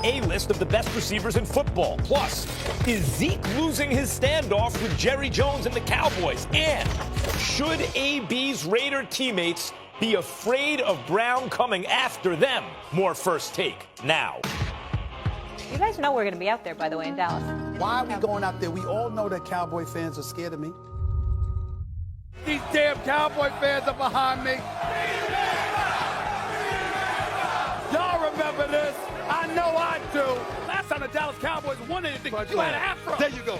A-list of the best receivers in football. Plus, is Zeke losing his standoff with Jerry Jones and the Cowboys? And should AB's Raider teammates be afraid of Brown coming after them? More First Take now. You guys know we're going to be out there, by the way, in Dallas. Why are we going out there? We all know that Cowboy fans are scared of me. These damn Cowboy fans are behind me. Y'all remember this? I know I do. Last time the Dallas Cowboys won anything, you had an afro. There you go.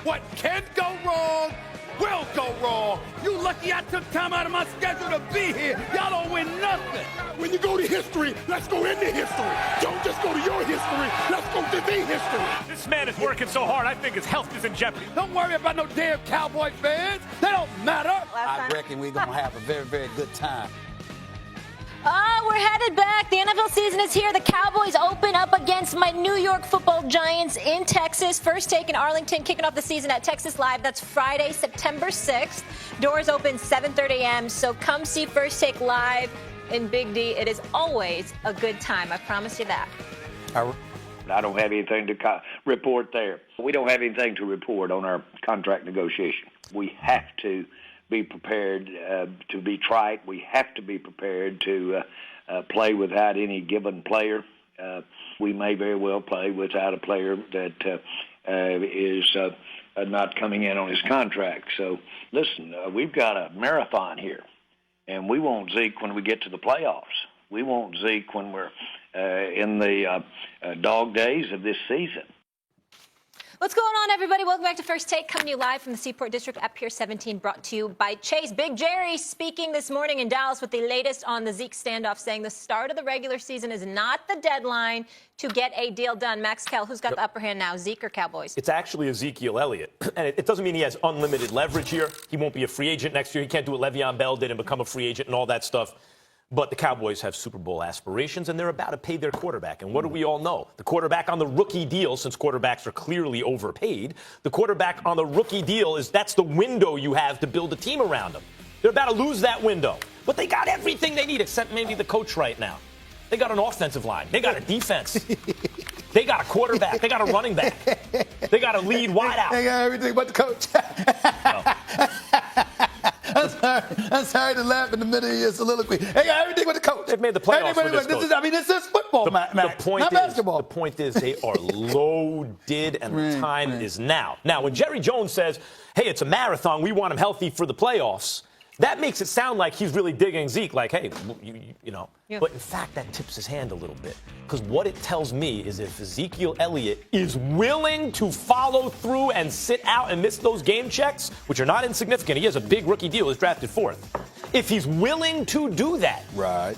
What can go wrong will go wrong. You lucky I took time out of my schedule to be here. Y'all don't win nothing. When you go to history, let's go into history. Don't just go to your history. Let's go to the history. This man is working so hard, I think his health is in jeopardy. Don't worry about no damn Cowboy fans. They don't matter. I reckon we're going to have a very, very good time. Oh, we're headed back. The NFL season is here. The Cowboys open up against my New York Football Giants in Texas. First Take in Arlington, kicking off the season at Texas Live. That's Friday, September 6th. Doors open 7:30 a.m., so come see First Take live in Big D. It is always a good time. I promise you that. I don't have anything to report there. We don't have anything to report on our contract negotiation. We have to be prepared to be trite. We have to be prepared to play without any given player. We may very well play without a player that is not coming in on his contract. So, listen, we've got a marathon here, and we want Zeke when we get to the playoffs. We want Zeke when we're in the dog days of this season. What's going on, everybody? Welcome back to First Take, coming to you live from the Seaport District at Pier 17, brought to you by Chase. Big Jerry speaking this morning in Dallas with the latest on the Zeke standoff, saying the start of the regular season is not the deadline to get a deal done. Max Kell, who's got the upper hand now, Zeke or Cowboys? It's actually Ezekiel Elliott. And it doesn't mean he has unlimited leverage here. He won't be a free agent next year. He can't do what Le'Veon Bell did and become a free agent and all that stuff. But the Cowboys have Super Bowl aspirations, and they're about to pay their quarterback. And what do we all know? The quarterback on the rookie deal, since quarterbacks are clearly overpaid, the quarterback on the rookie deal that's the window you have to build a team around them. They're about to lose that window. But they got everything they need, except maybe the coach right now. They got an offensive line. They got a defense. They got a quarterback. They got a running back. They got a lead wide out. They got everything but the coach. I'm sorry to laugh in the middle of your soliloquy. They got everything with the coach. They've made the playoffs with this coach. This is football, Max, not basketball. The point is they are loaded, and the time is now. Now, when Jerry Jones says, hey, it's a marathon, we want him healthy for the playoffs, that makes it sound like he's really digging Zeke, like, hey, you know. Yeah. But in fact, that tips his hand a little bit. Because what it tells me is if Ezekiel Elliott is willing to follow through and sit out and miss those game checks, which are not insignificant, he has a big rookie deal, he's drafted 4th. If he's willing to do that. Right.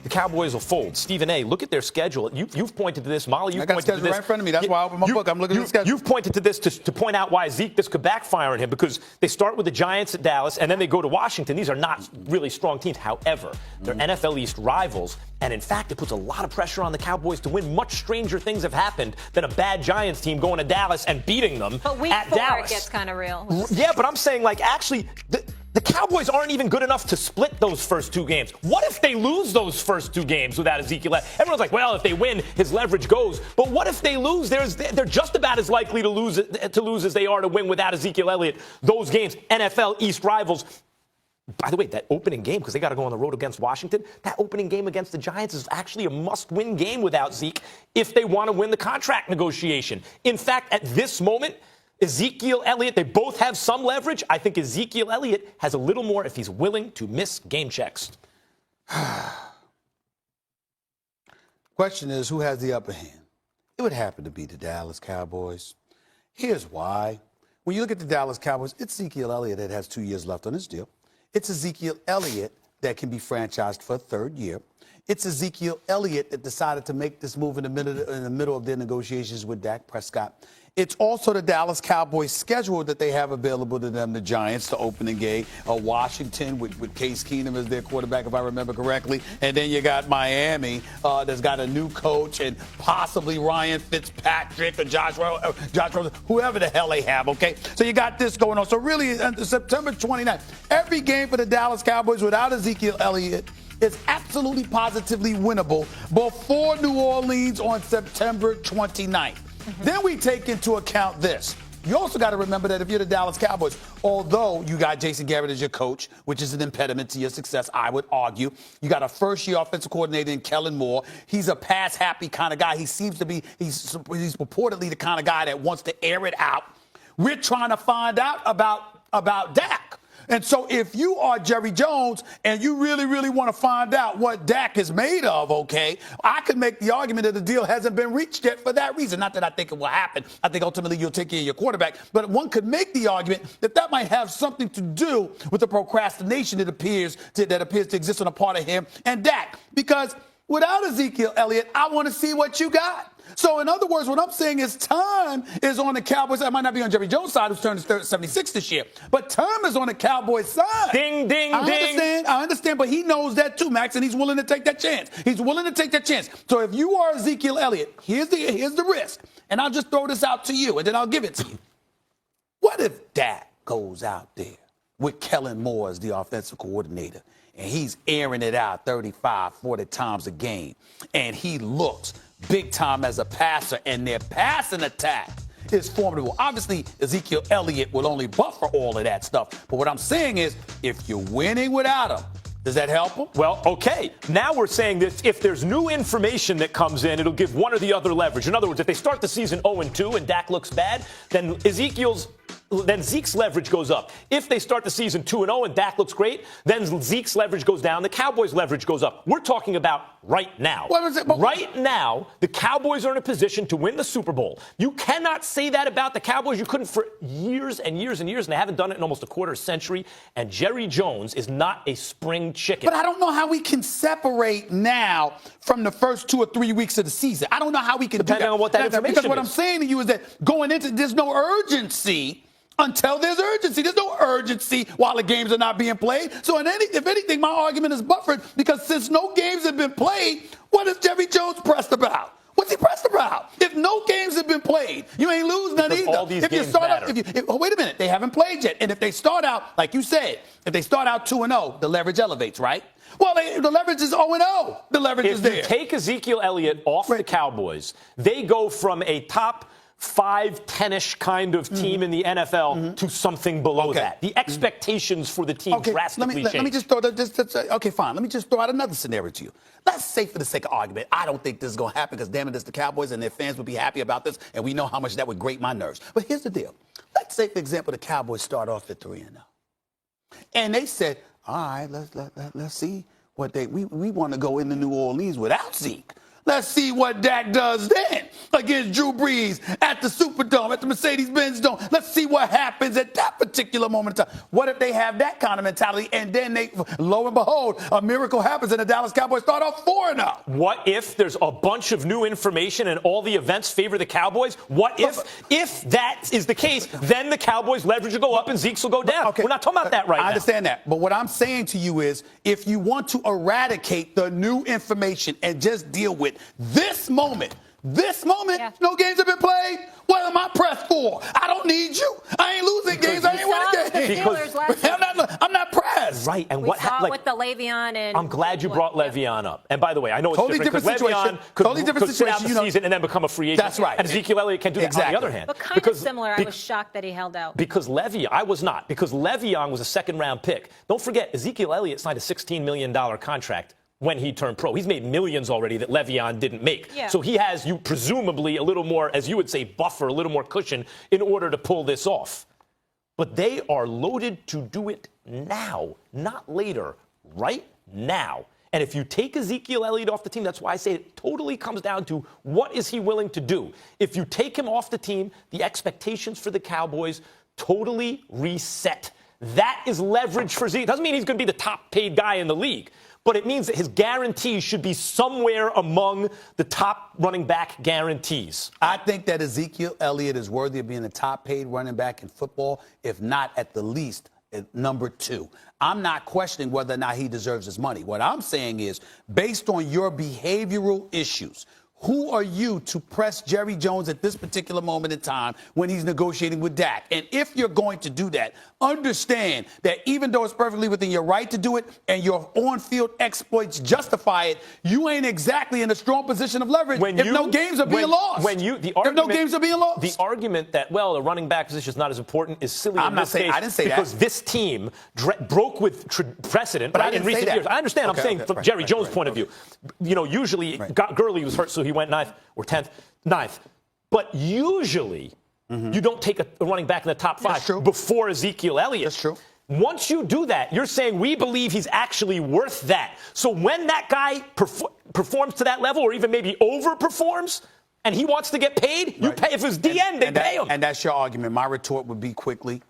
The Cowboys will fold. Stephen A., look at their schedule. You've pointed to this. Molly, you've pointed to this. I got schedule right in front of me. That's why I opened my book. I'm looking at the schedule. You've pointed to this to point out why Zeke, this could backfire on him, because they start with the Giants at Dallas, and then they go to Washington. These are not really strong teams. However, they're NFL East rivals, and in fact, it puts a lot of pressure on the Cowboys to win. Much stranger things have happened than a bad Giants team going to Dallas and beating them but week at 4 Dallas. It gets kind of real. Yeah, but I'm saying, like, actually, the Cowboys aren't even good enough to split those first 2 games. What if they lose those first 2 games without Ezekiel? Everyone's like, well, if they win, his leverage goes. But what if they lose? They're just about as likely to lose as they are to win without Ezekiel Elliott. Those games, NFL East rivals. By the way, that opening game, because they got to go on the road against Washington, that opening game against the Giants is actually a must-win game without Zeke if they want to win the contract negotiation. In fact, at this moment, Ezekiel Elliott, they both have some leverage. I think Ezekiel Elliott has a little more if he's willing to miss game checks. Question is, who has the upper hand? It would happen to be the Dallas Cowboys. Here's why. When you look at the Dallas Cowboys, it's Ezekiel Elliott that has 2 years left on his deal. It's Ezekiel Elliott that can be franchised for a 3rd year. It's Ezekiel Elliott that decided to make this move in the middle of their negotiations with Dak Prescott. It's also the Dallas Cowboys schedule that they have available to them, the Giants, the opening game, Washington with Case Keenum as their quarterback, if I remember correctly. And then you got Miami that's got a new coach and possibly Ryan Fitzpatrick or Josh Rosen, whoever the hell they have, okay? So you got this going on. So really, September 29th, every game for the Dallas Cowboys without Ezekiel Elliott is absolutely positively winnable before New Orleans on September 29th. Then we take into account this. You also got to remember that if you're the Dallas Cowboys, although you got Jason Garrett as your coach, which is an impediment to your success, I would argue, you got a first-year offensive coordinator in Kellen Moore. He's a pass-happy kind of guy. He seems to be, he's purportedly the kind of guy that wants to air it out. We're trying to find out about Dak. And so if you are Jerry Jones and you really, really want to find out what Dak is made of, okay, I could make the argument that the deal hasn't been reached yet for that reason. Not that I think it will happen. I think ultimately you'll take care of your quarterback. But one could make the argument that that might have something to do with the procrastination that appears to exist on the part of him and Dak. Because without Ezekiel Elliott, I want to see what you got. So, in other words, what I'm saying is time is on the Cowboys. I might not be on Jerry Jones' side, who's turned 76 this year, but time is on the Cowboys' side. Ding, ding, ding. I understand, but he knows that too, Max, and he's willing to take that chance. So if you are Ezekiel Elliott, here's the risk, and I'll just throw this out to you, and then I'll give it to you. What if Dak goes out there with Kellen Moore as the offensive coordinator, and he's airing it out 35, 40 times a game, and he looks big time as a passer, and their passing attack is formidable. Obviously, Ezekiel Elliott will only buffer all of that stuff. But what I'm saying is, if you're winning without him, does that help him? Well, okay. Now we're saying that if there's new information that comes in, it'll give one or the other leverage. In other words, if they start the season 0-2 and Dak looks bad, then Zeke's leverage goes up. If they start the season 2-0 and Dak looks great, then Zeke's leverage goes down. The Cowboys' leverage goes up. We're talking about right now. What was it? Right now, the Cowboys are in a position to win the Super Bowl. You cannot say that about the Cowboys. You couldn't for years and years and years, and they haven't done it in almost a quarter century. And Jerry Jones is not a spring chicken. But I don't know how we can separate now from the first 2 or 3 weeks of the season. I don't know how we can Depending do that. on what that information Because what is. I'm saying to you is that going into, there's no urgency until there's urgency. There's no urgency while the games are not being played. So if anything, my argument is buffered because since no games have been played, what is Jerry Jones pressed about? What's he pressed about? If no games have been played, you ain't lose none either. All these games matter. Wait a minute, they haven't played yet. And if they start out, like you said, if they start out 2-0, the leverage elevates, right? Well, the leverage is 0-0. The leverage is there. If you take Ezekiel Elliott off the Cowboys, they go from a top 5, 10-ish kind of team in the NFL to something below that. The expectations for the team drastically change. Let me just throw okay, fine. Let me just throw out another scenario to you. Let's say for the sake of argument, I don't think this is going to happen because, damn it, it's the Cowboys and their fans would be happy about this, and we know how much that would grate my nerves. But here's the deal. Let's say, for example, the Cowboys start off at 3-0. And they said, all right, let's see what we want to go into New Orleans without Zeke. Let's see what Dak does then against Drew Brees at the Superdome, at the Mercedes-Benz Dome. Let's see what happens at that particular moment in time. What if they have that kind of mentality and then lo and behold, a miracle happens and the Dallas Cowboys start off 4-0? What if there's a bunch of new information and all the events favor the Cowboys? What if that is the case, then the Cowboys' leverage will go up and Zeke's will go down. Okay. We're not talking about that right now. I understand that. But what I'm saying to you is if you want to eradicate the new information and just deal with this moment, no games have been played. What am I pressed for? I don't need you. I ain't losing games. I ain't winning games. I'm not pressed. Right. And we what saw happened? with the Le'Veon and I'm glad you brought Le'Veon up. And by the way, I know it's totally different situation. Le'Veon could sit out the season and then become a free agent. That's right. And Ezekiel Elliott can do that on the other hand. But kind of similar. I was shocked that he held out. Because Le'Veon, I was not. Because Le'Veon was a second-round pick. Don't forget, Ezekiel Elliott signed a $16 million contract when he turned pro. He's made millions already that Le'Veon didn't make. Yeah. So he has, presumably, a little more, as you would say, buffer, a little more cushion in order to pull this off. But they are loaded to do it now, not later, right now. And if you take Ezekiel Elliott off the team, that's why I say it totally comes down to what is he willing to do. If you take him off the team, the expectations for the Cowboys totally reset. That is leverage for Zeke. Doesn't mean he's going to be the top paid guy in the league. But it means that his guarantees should be somewhere among the top running back guarantees. I think that Ezekiel Elliott is worthy of being the top paid running back in football, if not at the least at number 2. I'm not questioning whether or not he deserves his money. What I'm saying is, based on your behavioral issues, Who are you to press Jerry Jones at this particular moment in time when he's negotiating with Dak? And if you're going to do that, understand that even though it's perfectly within your right to do it and your on-field exploits justify it, you ain't exactly in a strong position of leverage if no games are being lost. If no games are being lost. The argument that, well, the running back position is not as important is silly I'm in not this saying, case I didn't say because that. this team broke with precedent But I right, in didn't say recent that. years. I understand. Okay, I'm saying from Jerry Jones' point of view. You know, usually Gurley was hurt, so he went 9th or 10th. 9th. But usually, you don't take a running back in the top 5 before Ezekiel Elliott. That's true. Once you do that, you're saying we believe he's actually worth that. So when that guy performs to that level or even maybe overperforms and he wants to get paid, you pay. If it's DN, they pay him. And that's your argument. My retort would be quickly,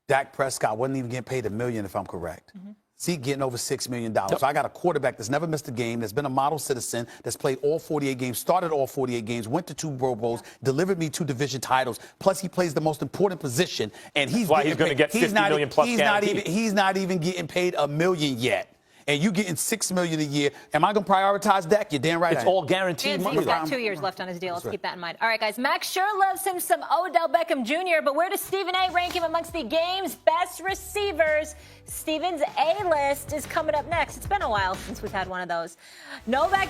Dak Prescott wasn't even getting paid $1 million, if I'm correct. Zeke getting over $6 million. So I got a quarterback that's never missed a game, that's been a model citizen, that's played all 48 games, started all 48 games, went to 2 Pro Bowls, delivered me 2 division titles. Plus, he plays the most important position, and he's going to get $50 million plus guaranteed. He's not even getting paid $1 million yet. And you getting $6 million a year. Am I going to prioritize Dak? You're damn right. It's all guaranteed and money. He's got 2 years left on his deal. Let's keep that in mind. All right, guys. Max sure loves him some Odell Beckham Jr., but where does Stephen A. rank him amongst the game's best receivers? Stephen's A-list is coming up next. It's been a while since we've had one of those. Novak